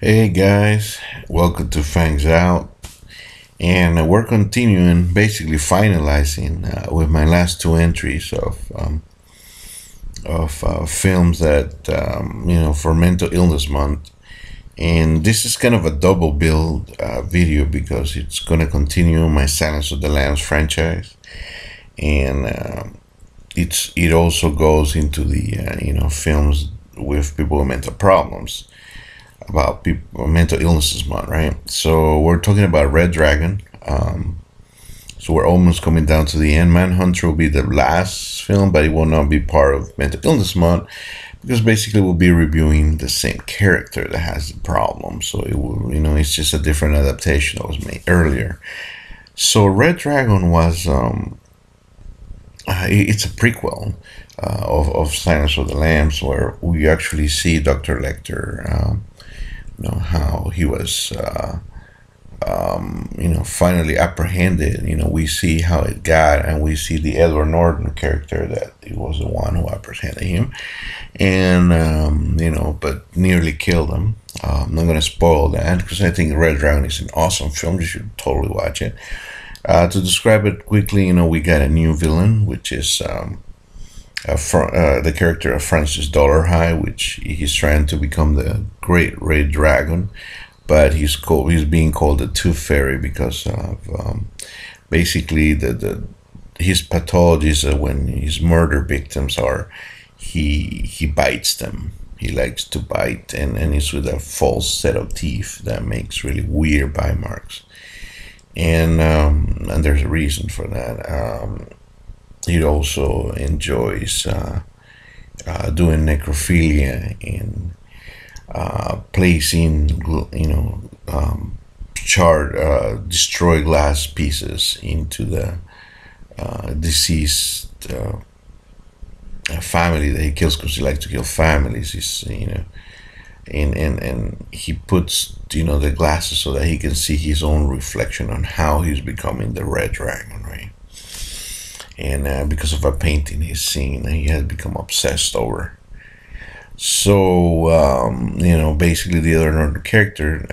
Hey guys, welcome to Fangs Out, and we're continuing, basically finalizing with my last two entries of films that for Mental Illness Month, and this is kind of a double build video because it's going to continue my Silence of the Lambs franchise, and it also goes into the films with people with mental problems about people mental illnesses month, right? So we're talking about Red Dragon. So we're almost coming down to the end. Manhunter will be the last film, but it will not be part of Mental Illness Month because basically we'll be reviewing the same character that has the problem. So it will, it's just a different adaptation that was made earlier. So Red Dragon was it's a prequel of Silence of the Lambs, where we actually see Dr. Lecter. How he was finally apprehended. We see how it got, and we see the Edward Norton character that he was the one who apprehended him, and but nearly killed him. I'm not going to spoil that because I think Red Dragon is an awesome film. You should totally watch it. To describe it quickly, we got a new villain, which is the character of Francis Dollarhigh, which he's trying to become the Great Red Dragon, but he's being called the Tooth Fairy because of basically his pathologies when his murder victims are he bites them. He likes to bite, and he's with a false set of teeth that makes really weird bite marks, and there's a reason for that. He also enjoys doing necrophilia and placing, charred, destroyed glass pieces into the deceased family that he kills, because he likes to kill families. He's, and he puts, the glasses so that he can see his own reflection on how he's becoming the Red Dragon, right? And because of a painting he's seen, he has become obsessed over. So, basically the other Northern character,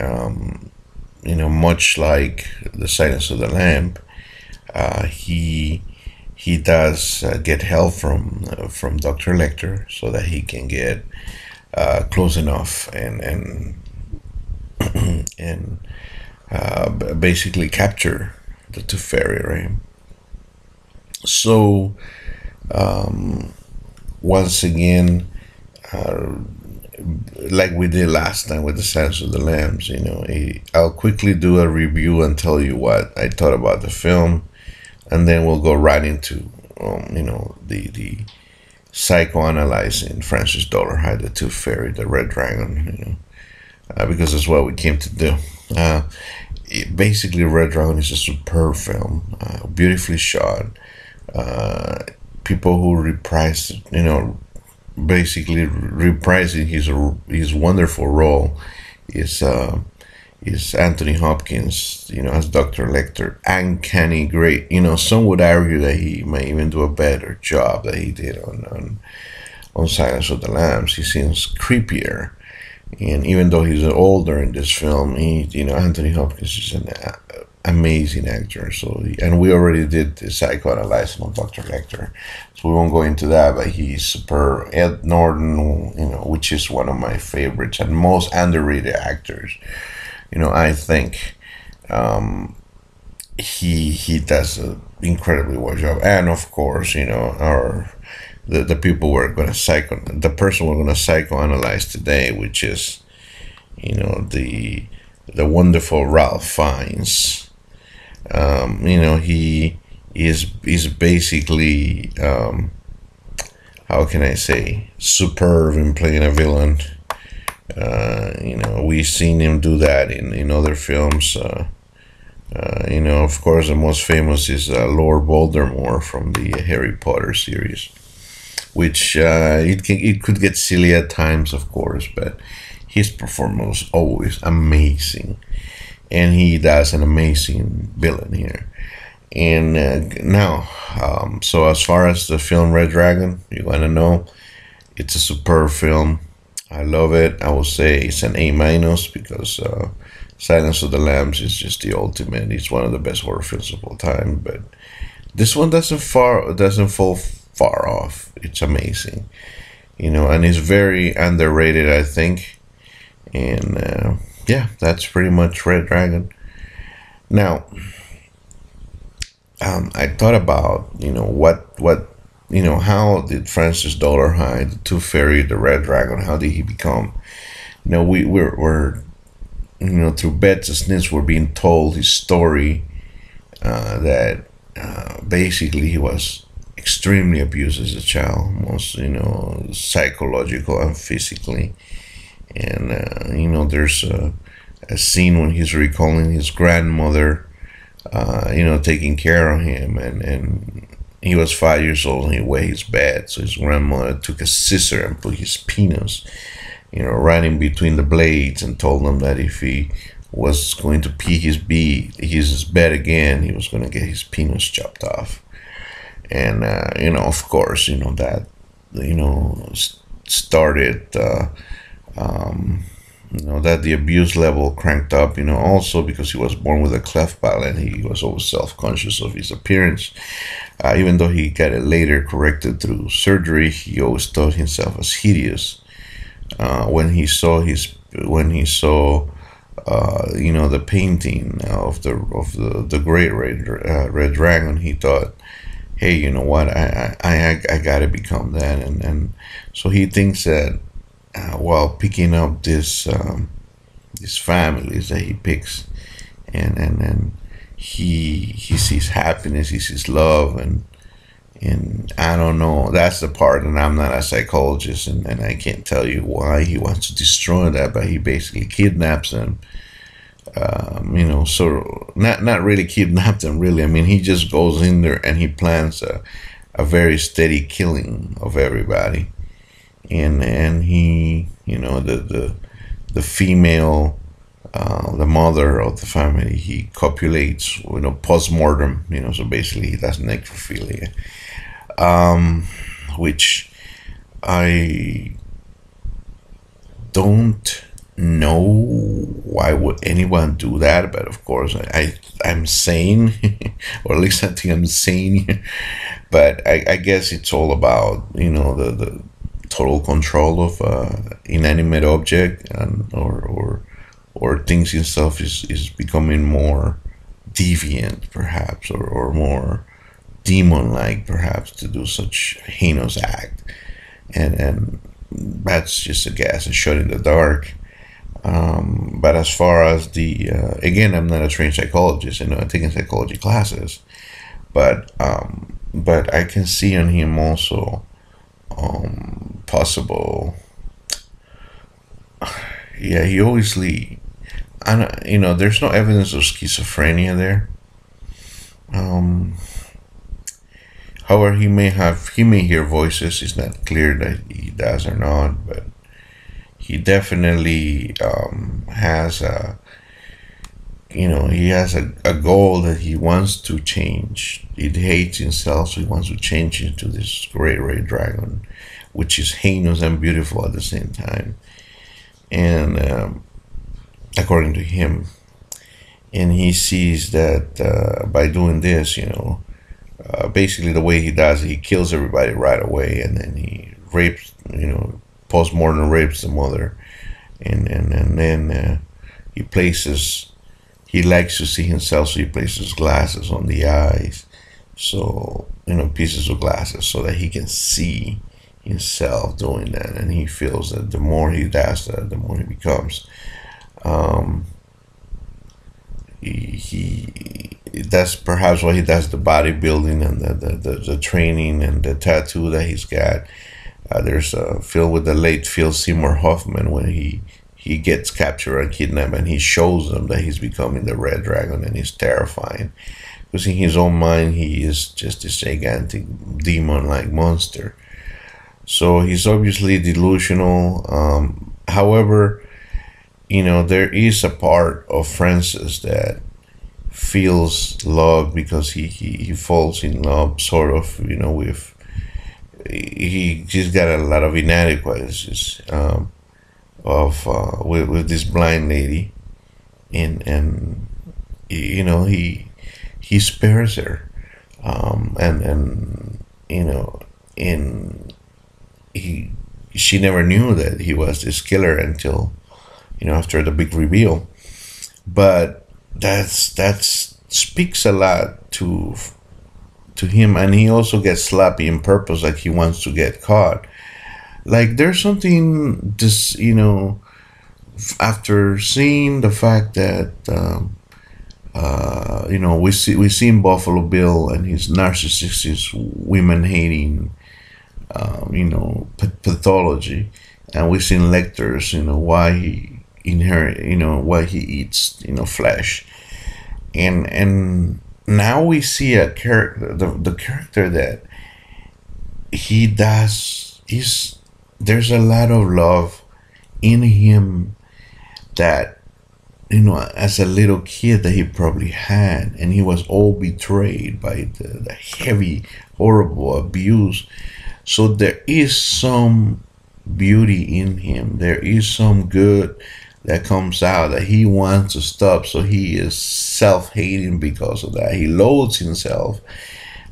much like the Silence of the Lamb, he does get help from Dr. Lecter so that he can get close enough and basically capture the Tooth Fairy, right? So, once again, like we did last time with the Silence of the Lambs, I'll quickly do a review and tell you what I thought about the film, and then we'll go right into, the psychoanalyzing Francis Dollarhigh, the Tooth Fairy, the Red Dragon, because that's what we came to do. Basically, Red Dragon is a superb film, beautifully shot. People who reprise, basically reprising his wonderful role is Anthony Hopkins, as Dr. Lecter. Uncanny great. Some would argue that he may even do a better job that he did on Silence of the Lambs. He seems creepier, and even though he's older in this film, Anthony Hopkins is an amazing actor. So, and we already did the psychoanalysis on Dr. Lecter, so we won't go into that, but he's superb. Ed Norton, which is one of my favorites and most underrated actors, I think he does an incredibly well job. And of course, the people we're going to the person we're going to psychoanalyze today, which is the wonderful Ralph Fiennes. He is basically, how can I say, superb in playing a villain. We've seen him do that in other films. Of course, the most famous is Lord Voldemort from the Harry Potter series, which it could get silly at times, of course, but his performance was always amazing. And he does an amazing villain here. And now, so as far as the film Red Dragon, you want to know, it's a superb film. I love it. I would say it's an A minus because Silence of the Lambs is just the ultimate. It's one of the best horror films of all time. But this one doesn't fall far off. It's amazing, and it's very underrated, I think. And yeah, that's pretty much Red Dragon. Now, I thought about how did Francis Dolarhyde, the Tooth Fairy, the Red Dragon, how did he become? We're through beds and snits we're being told his story, that basically he was extremely abused as a child, most psychological and physically. And there's a scene when he's recalling his grandmother, taking care of him, and he was 5 years old and he wet his bed. So his grandmother took a scissor and put his penis, right in between the blades, and told him that if he was going to pee his bed again, he was going to get his penis chopped off. And of course, that started. That the abuse level cranked up, also because he was born with a cleft palate. He was always self-conscious of his appearance. Even though he got it later corrected through surgery, he always thought himself as hideous. When he saw the painting of the great red dragon, he thought, hey, you know what, I gotta become that. And so he thinks that while picking up these families that he picks, and he sees happiness, he sees love, and I don't know, that's the part, and I'm not a psychologist, and I can't tell you why he wants to destroy that, but he basically kidnaps them. So not really kidnap them, really. I mean, he just goes in there and he plans a very steady killing of everybody. And he, the female, the mother of the family, he copulates, post-mortem, so basically he does necrophilia, which I don't know why would anyone do that, but of course I'm sane, or at least I think I'm sane. But I guess it's all about the total control of inanimate object, and or things itself is becoming more deviant, perhaps, or more demon-like, perhaps, to do such heinous act. And that's just a guess, a shot in the dark. But as far as again, I'm not a trained psychologist. I've taken psychology classes, but I can see on him also possible. Yeah, he obviously, there's no evidence of schizophrenia there. However, he may hear voices. It's not clear that he does or not, but he definitely has he has a goal that he wants to change. He hates himself, so he wants to change into this great red dragon, which is heinous and beautiful at the same time. And according to him, and he sees that by doing this, basically the way he does it, he kills everybody right away, and then he rapes, post-mortem rapes the mother, and then he likes to see himself, so he places glasses on the eyes, so pieces of glasses, so that he can see himself doing that, and he feels that the more he does that, the more he becomes. That's perhaps why he does the bodybuilding and the training and the tattoo that he's got. There's a film with the late Phil Seymour Hoffman when he gets captured and kidnapped, and he shows them that he's becoming the Red Dragon, and he's terrifying because in his own mind he is just this gigantic demon-like monster. So he's obviously delusional. However, there is a part of Francis that feels love because he falls in love, sort of, with, he's got a lot of inadequacies. of with this blind lady, and you know, he spares her, and you know, and he she never knew that he was this killer until, you know, after the big reveal. But that's speaks a lot to him, and he also gets sloppy in purpose, like he wants to get caught. Like there's something just, you know, after seeing the fact that you know, we see in Buffalo Bill and his narcissistic, women hating, you know, pathology, and we've seen Lecter's, you know, why he inherit, you know, why he eats, you know, flesh, and now we see a character, the character that he does. He's There's a lot of love in him that, you know, as a little kid that he probably had, and he was all betrayed by the heavy, horrible abuse. So there is some beauty in him. There is some good that comes out that he wants to stop. So he is self-hating because of that. He loathes himself,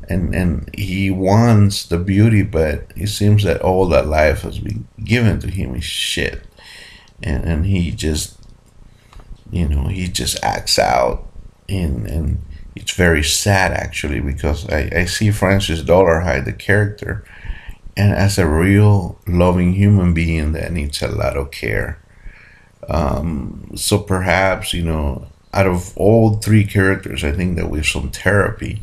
and he wants the beauty, but it seems that all that life has been given to him is shit, and he just, you know, he just acts out, and it's very sad actually, because I see Francis Dollarhide, the character, and as a real loving human being that needs a lot of care. So perhaps, you know, out of all three characters, I think that with some therapy,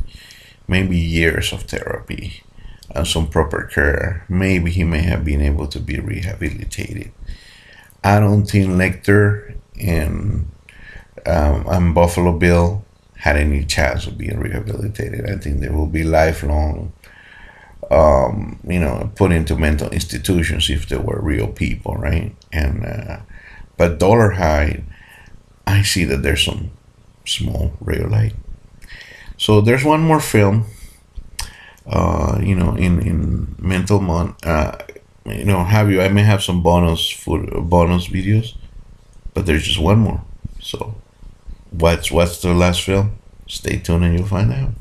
maybe years of therapy and some proper care, maybe he may have been able to be rehabilitated. I don't think Lecter and Buffalo Bill had any chance of being rehabilitated. I think they will be lifelong, you know, put into mental institutions if they were real people, right? And but Dollarhide, I see that there's some small real light. So there's one more film, you know, in mental month. You know, I may have some bonus videos, but there's just one more. So what's the last film? Stay tuned and you'll find out.